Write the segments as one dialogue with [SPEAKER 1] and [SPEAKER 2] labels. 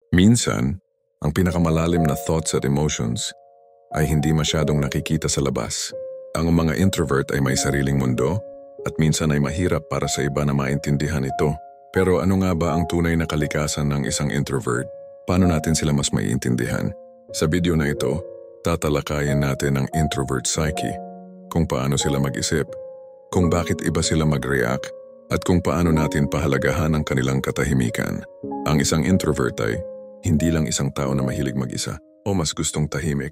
[SPEAKER 1] Minsan, ang pinakamalalim na thoughts at emotions ay hindi masyadong nakikita sa labas. Ang mga introvert ay may sariling mundo at minsan ay mahirap para sa iba na maintindihan ito. Pero ano nga ba ang tunay na kalikasan ng isang introvert? Paano natin sila mas maiintindihan? Sa video na ito, tatalakayin natin ang introvert psyche, kung paano sila mag-isip, kung bakit iba sila mag-react, at kung paano natin pahalagahan ang kanilang katahimikan. Ang isang introvert ay hindi lang isang tao na mahilig mag-isa o mas gustong tahimik.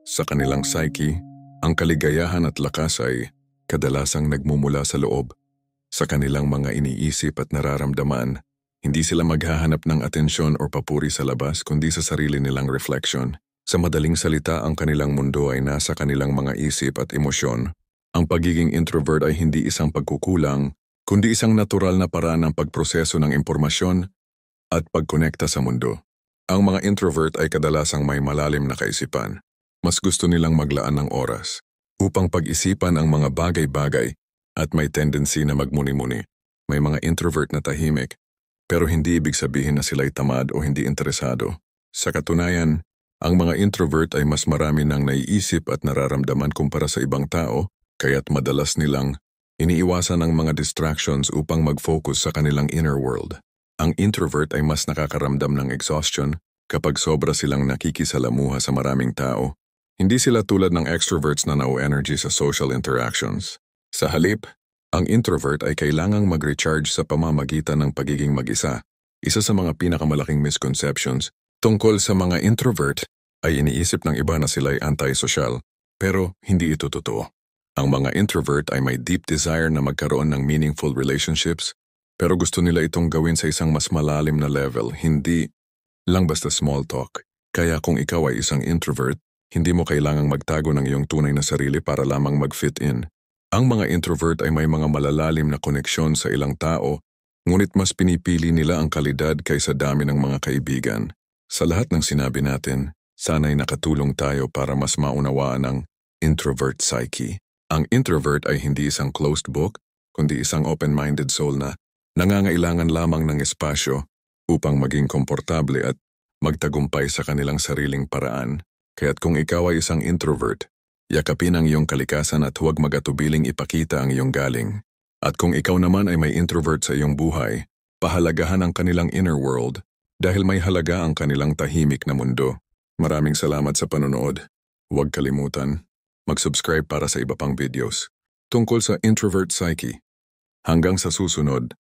[SPEAKER 1] Sa kanilang psyche, ang kaligayahan at lakas ay kadalasang nagmumula sa loob. Sa kanilang mga iniisip at nararamdaman, hindi sila maghahanap ng atensyon o papuri sa labas kundi sa sarili nilang reflection. Sa madaling salita, ang kanilang mundo ay nasa kanilang mga isip at emosyon. Ang pagiging introvert ay hindi isang pagkukulang, kundi isang natural na paraan ng pagproseso ng impormasyon at pagkonekta sa mundo. Ang mga introvert ay kadalasang may malalim na kaisipan. Mas gusto nilang maglaan ng oras upang pag-isipan ang mga bagay-bagay at may tendency na magmuni-muni. May mga introvert na tahimik, pero hindi ibig sabihin na sila'y tamad o hindi interesado. Sa katunayan, ang mga introvert ay mas marami ng naiisip at nararamdaman kumpara sa ibang tao, kaya't madalas nilang iniiwasan ang mga distractions upang mag-focus sa kanilang inner world. Ang introvert ay mas nakakaramdam ng exhaustion kapag sobra silang nakikisalamuha sa maraming tao. Hindi sila tulad ng extroverts na nao-energy sa social interactions. Sa halip, ang introvert ay kailangang mag-recharge sa pamamagitan ng pagiging mag-isa. Isa sa mga pinakamalaking misconceptions tungkol sa mga introvert ay iniisip ng iba na sila'y anti-social, pero hindi ito totoo. Ang mga introvert ay may deep desire na magkaroon ng meaningful relationships, pero gusto nila itong gawin sa isang mas malalim na level, hindi lang basta small talk. Kaya kung ikaw ay isang introvert, hindi mo kailangang magtago ng iyong tunay na sarili para lamang mag-fit in. Ang mga introvert ay may mga malalalim na koneksyon sa ilang tao, ngunit mas pinipili nila ang kalidad kaysa dami ng mga kaibigan. Sa lahat ng sinabi natin, sana'y nakatulong tayo para mas maunawaan ang introvert psyche. Ang introvert ay hindi isang closed book, kundi isang open-minded soul na nangangailangan lamang ng espasyo upang maging komportable at magtagumpay sa kanilang sariling paraan. Kaya't kung ikaw ay isang introvert, yakapin ang iyong kalikasan at huwag magatubiling ipakita ang iyong galing. At kung ikaw naman ay may introvert sa iyong buhay, pahalagahan ang kanilang inner world dahil may halaga ang kanilang tahimik na mundo. Maraming salamat sa panonood. Huwag kalimutan mag-subscribe para sa iba pang videos tungkol sa introvert psyche. Hanggang sa susunod.